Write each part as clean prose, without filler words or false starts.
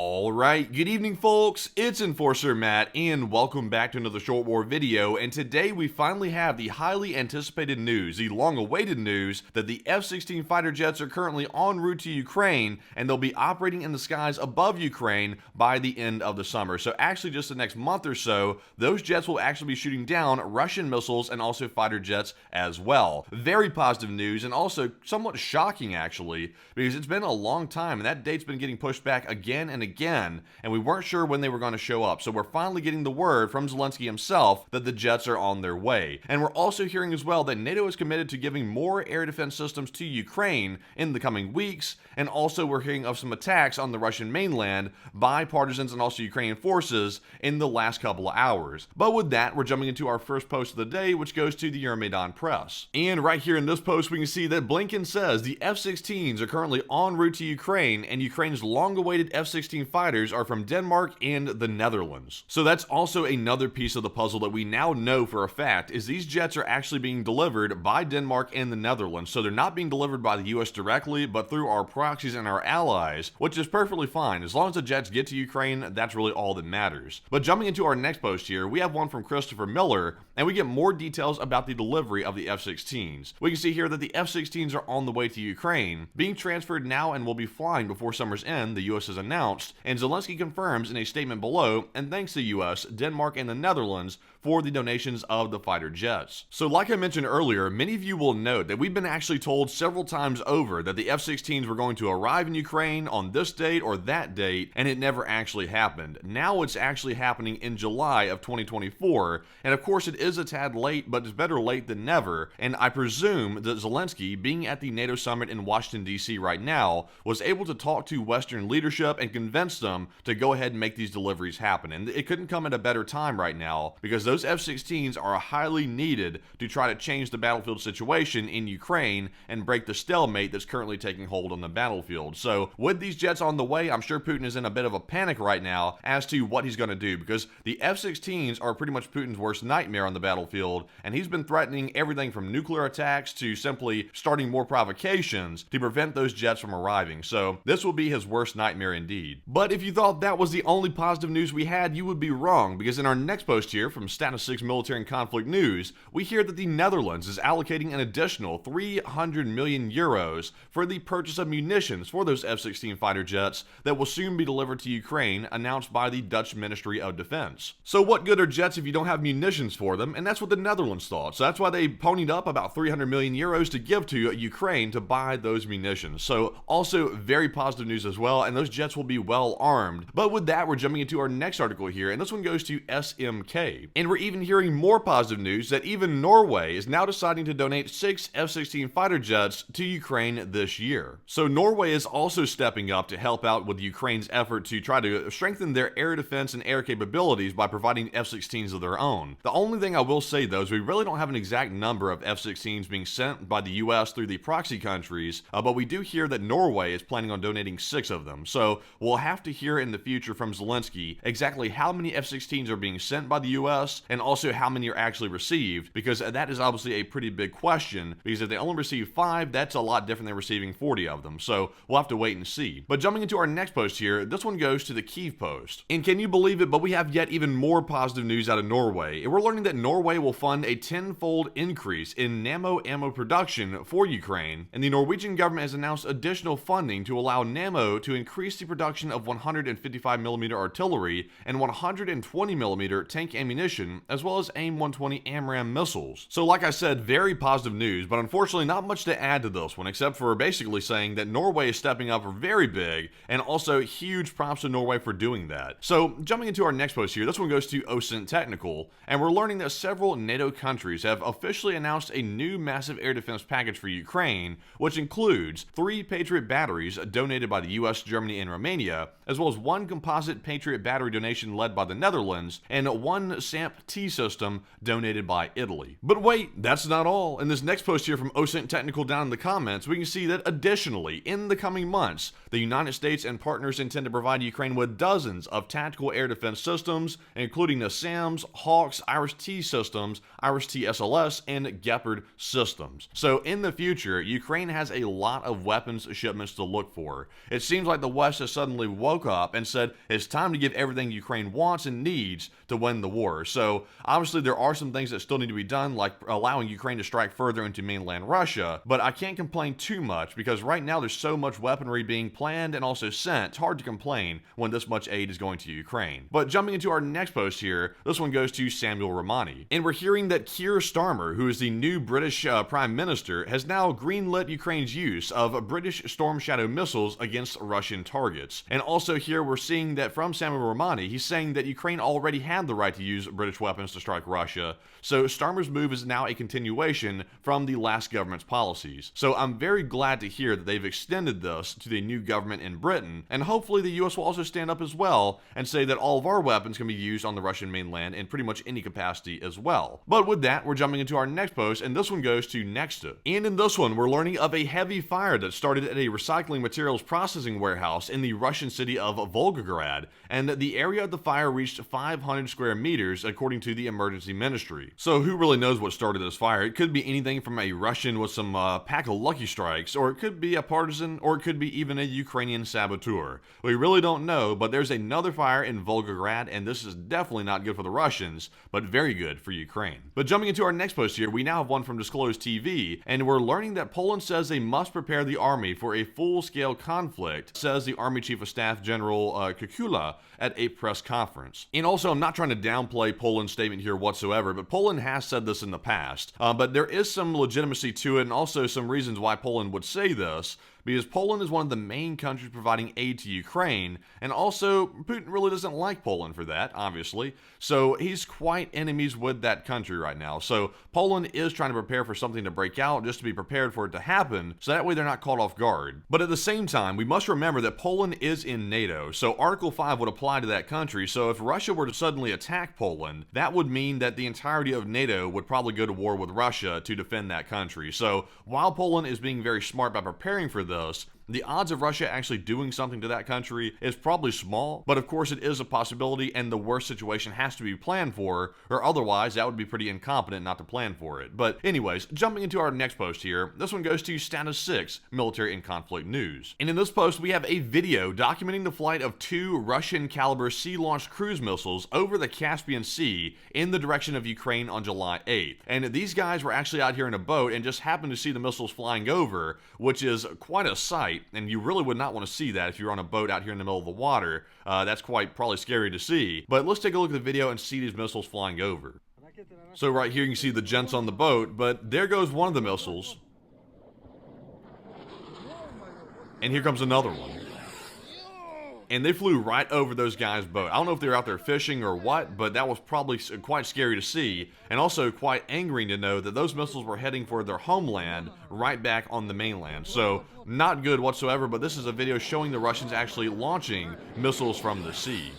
Alright, good evening folks, it's Enforcer Matt, and welcome back to another Short War video, and today we finally have the highly anticipated news, the long-awaited news, that the F-16 fighter jets are currently en route to Ukraine, and they'll be operating in the skies above Ukraine by the end of the summer. So actually just the next month or so, those jets will actually be shooting down Russian missiles and also fighter jets as well. Very positive news, and also somewhat shocking actually, because it's been a long time, and that date's been getting pushed back again and again, and we weren't sure when they were going to show up. So we're finally getting the word from Zelensky himself that the jets are on their way. And we're also hearing as well that NATO is committed to giving more air defense systems to Ukraine in the coming weeks, and also we're hearing of some attacks on the Russian mainland by partisans and also Ukrainian forces in the last couple of hours. But with that, we're jumping into our first post of the day, which goes to the Euromaidan Press. And right here in this post, we can see that Blinken says the F-16s are currently en route to Ukraine, and Ukraine's long-awaited F-16 fighters are from Denmark and the Netherlands. So that's also another piece of the puzzle that we now know for a fact, is these jets are actually being delivered by Denmark and the Netherlands. So they're not being delivered by the US directly, but through our proxies and our allies, which is perfectly fine. As long as the jets get to Ukraine, that's really all that matters. But jumping into our next post here, we have one from Christopher Miller, and we get more details about the delivery of the F-16s. We can see here that the F-16s are on the way to Ukraine, being transferred now and will be flying before summer's end, the US has announced, and Zelensky confirms in a statement below and thanks the US, Denmark, and the Netherlands for the donations of the fighter jets. So like I mentioned earlier, many of you will note that we've been actually told several times over that the F-16s were going to arrive in Ukraine on this date or that date, and it never actually happened. Now it's actually happening in July of 2024, and of course it is a tad late, but it's better late than never, and I presume that Zelensky, being at the NATO summit in Washington DC right now, was able to talk to Western leadership and convince them to go ahead and make these deliveries happen. And it couldn't come at a better time right now, because those F-16s are highly needed to try to change the battlefield situation in Ukraine and break the stalemate that's currently taking hold on the battlefield. So with these jets on the way, I'm sure Putin is in a bit of a panic right now as to what he's going to do, because the F-16s are pretty much Putin's worst nightmare on the battlefield, and he's been threatening everything from nuclear attacks to simply starting more provocations to prevent those jets from arriving. So this will be his worst nightmare indeed. But if you thought that was the only positive news we had, you would be wrong, because in our next post here from Status 6 Military and Conflict News, we hear that the Netherlands is allocating an additional 300 million euros for the purchase of munitions for those F-16 fighter jets that will soon be delivered to Ukraine, announced by the Dutch Ministry of Defense. So what good are jets if you don't have munitions for them? And that's what the Netherlands thought. So that's why they ponied up about 300 million euros to give to Ukraine to buy those munitions. So also very positive news as well, and those jets will be well armed. But with that, we're jumping into our next article here, and this one goes to SMK. And we're even hearing more positive news that even Norway is now deciding to donate 6 F-16 fighter jets to Ukraine this year. So Norway is also stepping up to help out with Ukraine's effort to try to strengthen their air defense and air capabilities by providing F-16s of their own. The only thing I will say though is we really don't have an exact number of F-16s being sent by the US through the proxy countries, but we do hear that Norway is planning on donating 6 of them. So we'll have to hear in the future from Zelensky exactly how many F-16s are being sent by the US and also how many are actually received, because that is obviously a pretty big question, because if they only receive 5, that's a lot different than receiving 40 of them. So we'll have to wait and see. But jumping into our next post here, this one goes to the Kyiv Post. And can you believe it, but we have yet even more positive news out of Norway. And we're learning that Norway will fund a 10-fold increase in NAMO ammo production for Ukraine, and the Norwegian government has announced additional funding to allow NAMO to increase the production of 155mm artillery and 120mm tank ammunition, as well as AIM-120 AMRAAM missiles. So like I said, very positive news, but unfortunately not much to add to this one, except for basically saying that Norway is stepping up very big, and also huge props to Norway for doing that. So jumping into our next post here, this one goes to OSINT Technical, and we're learning that several NATO countries have officially announced a new massive air defense package for Ukraine, which includes 3 Patriot batteries donated by the US, Germany, and Romania, as well as 1 composite Patriot battery donation led by the Netherlands, and 1 SAMP-T system donated by Italy. But wait, that's not all. In this next post here from OSINT Technical down in the comments, we can see that additionally, in the coming months, the United States and partners intend to provide Ukraine with dozens of tactical air defense systems, including the SAMs, Hawks, IRIS-T systems, IRIS-T SLS, and Gepard systems. So in the future, Ukraine has a lot of weapons shipments to look for. It seems like the West has suddenly woke up and said it's time to give everything Ukraine wants and needs to win the war. So obviously there are some things that still need to be done, like allowing Ukraine to strike further into mainland Russia, but I can't complain too much because right now there's so much weaponry being planned and also sent. It's hard to complain when this much aid is going to Ukraine. But jumping into our next post here, this one goes to Samuel Romani. And we're hearing that Keir Starmer, who is the new British Prime Minister, has now greenlit Ukraine's use of British Storm Shadow missiles against Russian targets. And also here we're seeing that from Samuel Romani, he's saying that Ukraine already had the right to use British weapons to strike Russia. So Starmer's move is now a continuation from the last government's policies. So I'm very glad to hear that they've extended this to the new government in Britain, and hopefully the US will also stand up as well and say that all of our weapons can be used on the Russian mainland in pretty much any capacity as well. But with that, we're jumping into our next post, and this one goes to Nexta. And in this one, we're learning of a heavy fire that started at a recycling materials processing warehouse in the Russian city of Volgograd, and the area of the fire reached 500 square meters according to the emergency ministry. So who really knows what started this fire? It could be anything from a Russian with some pack of Lucky Strikes, or it could be a partisan, or it could be even a Ukrainian saboteur. We really don't know, but there's another fire in Volgograd, and this is definitely not good for the Russians, but very good for Ukraine. But jumping into our next post here, we now have one from Disclosed TV, and we're learning that Poland says they must prepare the army for a full-scale conflict, says the Army Chief of Staff General Kukula at a press conference. And also, I'm not trying to downplay Poland's statement here whatsoever, but Poland has said this in the past. But there is some legitimacy to it, and also some reasons why Poland would say this, because Poland is one of the main countries providing aid to Ukraine, and also Putin really doesn't like Poland for that, obviously, so he's quite enemies with that country right now. So Poland is trying to prepare for something to break out, just to be prepared for it to happen, so that way they're not caught off guard. But at the same time, we must remember that Poland is in NATO, so Article 5 would apply to that country, so if Russia were to suddenly attack Poland, that would mean that the entirety of NATO would probably go to war with Russia to defend that country. So while Poland is being very smart by preparing for this, the odds of Russia actually doing something to that country is probably small, but of course it is a possibility, and the worst situation has to be planned for, or otherwise that would be pretty incompetent not to plan for it. But anyways, jumping into our next post here, this one goes to Status 6, Military and Conflict News. And in this post, we have a video documenting the flight of 2 Russian-caliber sea-launched cruise missiles over the Caspian Sea in the direction of Ukraine on July 8th. And these guys were actually out here in a boat and just happened to see the missiles flying over, which is quite a sight, and you really would not want to see that if you're on a boat out here in the middle of the water. That's probably scary to see. But let's take a look at the video and see these missiles flying over. So right here you can see the gents on the boat, but there goes one of the missiles. And here comes another one. And they flew right over those guys' boat. I don't know if they were out there fishing or what, but that was probably quite scary to see, and also quite angering to know that those missiles were heading for their homeland right back on the mainland. So not good whatsoever, but this is a video showing the Russians actually launching missiles from the sea.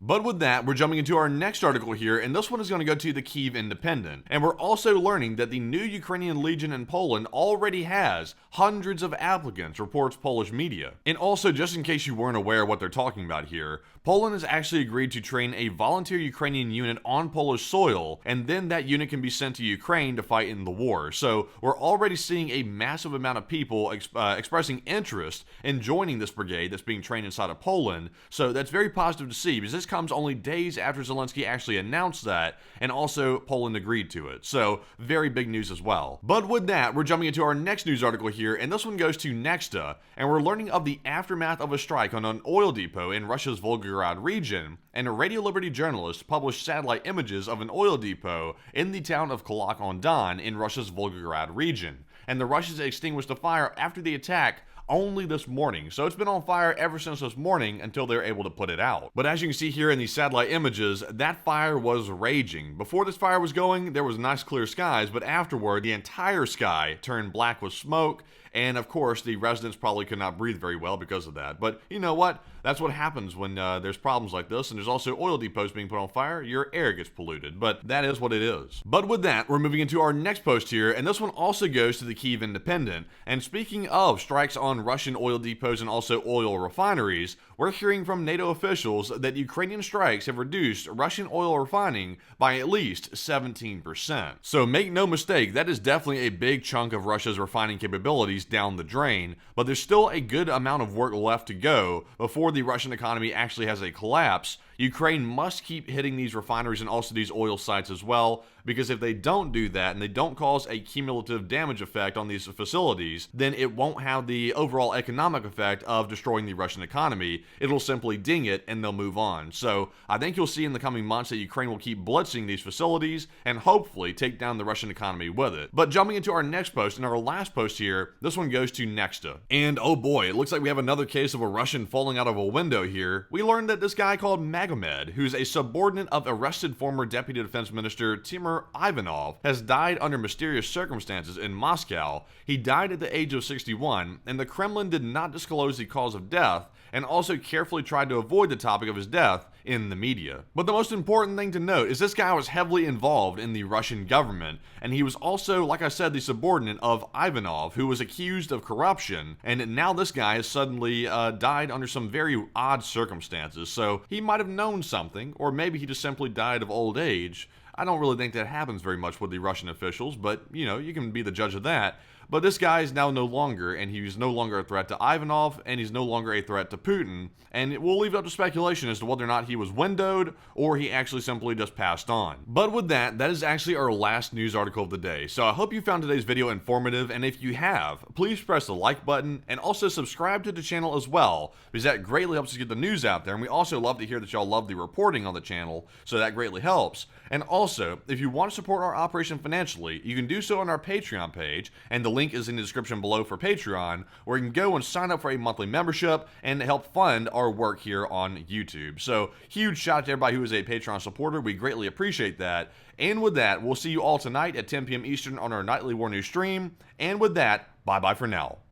But with that, we're jumping into our next article here, and this one is going to go to the Kyiv Independent. And we're also learning that the new Ukrainian Legion in Poland already has hundreds of applicants, reports Polish media. And also, just in case you weren't aware of what they're talking about here, Poland has actually agreed to train a volunteer Ukrainian unit on Polish soil, and then that unit can be sent to Ukraine to fight in the war. So we're already seeing a massive amount of people expressing interest in joining this brigade that's being trained inside of Poland. So that's very positive to see, because this comes only days after Zelensky actually announced that, and also Poland agreed to it. So very big news as well. But with that, we're jumping into our next news article here, and this one goes to Nexta, and we're learning of the aftermath of a strike on an oil depot in Russia's Volgograd region, and a Radio Liberty journalist published satellite images of an oil depot in the town of Kalak-on-Don in Russia's Volgograd region. And the Russians extinguished the fire after the attack only this morning. So it's been on fire ever since this morning until they're able to put it out. But as you can see here in these satellite images, that fire was raging. Before this fire was going, there was nice clear skies, but afterward, the entire sky turned black with smoke, and of course, the residents probably could not breathe very well because of that. But you know what? That's what happens when there's problems like this, and there's also oil depots being put on fire. Your air gets polluted, but that is what it is. But with that, we're moving into our next post here, and this one also goes to the Kyiv Independent. And speaking of strikes on Russian oil depots and also oil refineries, we're hearing from NATO officials that Ukrainian strikes have reduced Russian oil refining by at least 17%. So make no mistake, that is definitely a big chunk of Russia's refining capabilities facilities down the drain, but there's still a good amount of work left to go before the Russian economy actually has a collapse. Ukraine must keep hitting these refineries and also these oil sites as well, because if they don't do that and they don't cause a cumulative damage effect on these facilities, then it won't have the overall economic effect of destroying the Russian economy. It'll simply ding it and they'll move on. So I think you'll see in the coming months that Ukraine will keep blitzing these facilities and hopefully take down the Russian economy with it. But jumping into our next post, and our last post here, this one goes to Nexta. And oh boy, it looks like we have another case of a Russian falling out of a window here. We learned that this guy called Magomed, who's a subordinate of arrested former Deputy Defense Minister Timur Ivanov, has died under mysterious circumstances in Moscow. He died at the age of 61, and the Kremlin did not disclose the cause of death, and also carefully tried to avoid the topic of his death in the media. But the most important thing to note is this guy was heavily involved in the Russian government, and he was also, like I said, the subordinate of Ivanov, who was accused of corruption, and now this guy has suddenly died under some very odd circumstances. So he might have known something, or maybe he just simply died of old age. I don't really think that happens very much with the Russian officials, but you know, you can be the judge of that. But this guy is now no longer, and he's no longer a threat to Ivanov, and he's no longer a threat to Putin, and it will leave it up to speculation as to whether or not he was windowed, or he actually simply just passed on. But with that, that is actually our last news article of the day, so I hope you found today's video informative, and if you have, please press the like button, and also subscribe to the channel as well, because that greatly helps us get the news out there, and we also love to hear that y'all love the reporting on the channel, so that greatly helps. And also, if you want to support our operation financially, you can do so on our Patreon page, and the link is in the description below for Patreon, where you can go and sign up for a monthly membership and help fund our work here on YouTube. So, huge shout out to everybody who is a Patreon supporter. We greatly appreciate that. And with that, we'll see you all tonight at 10 p.m. Eastern on our nightly War News stream. And with that, bye-bye for now.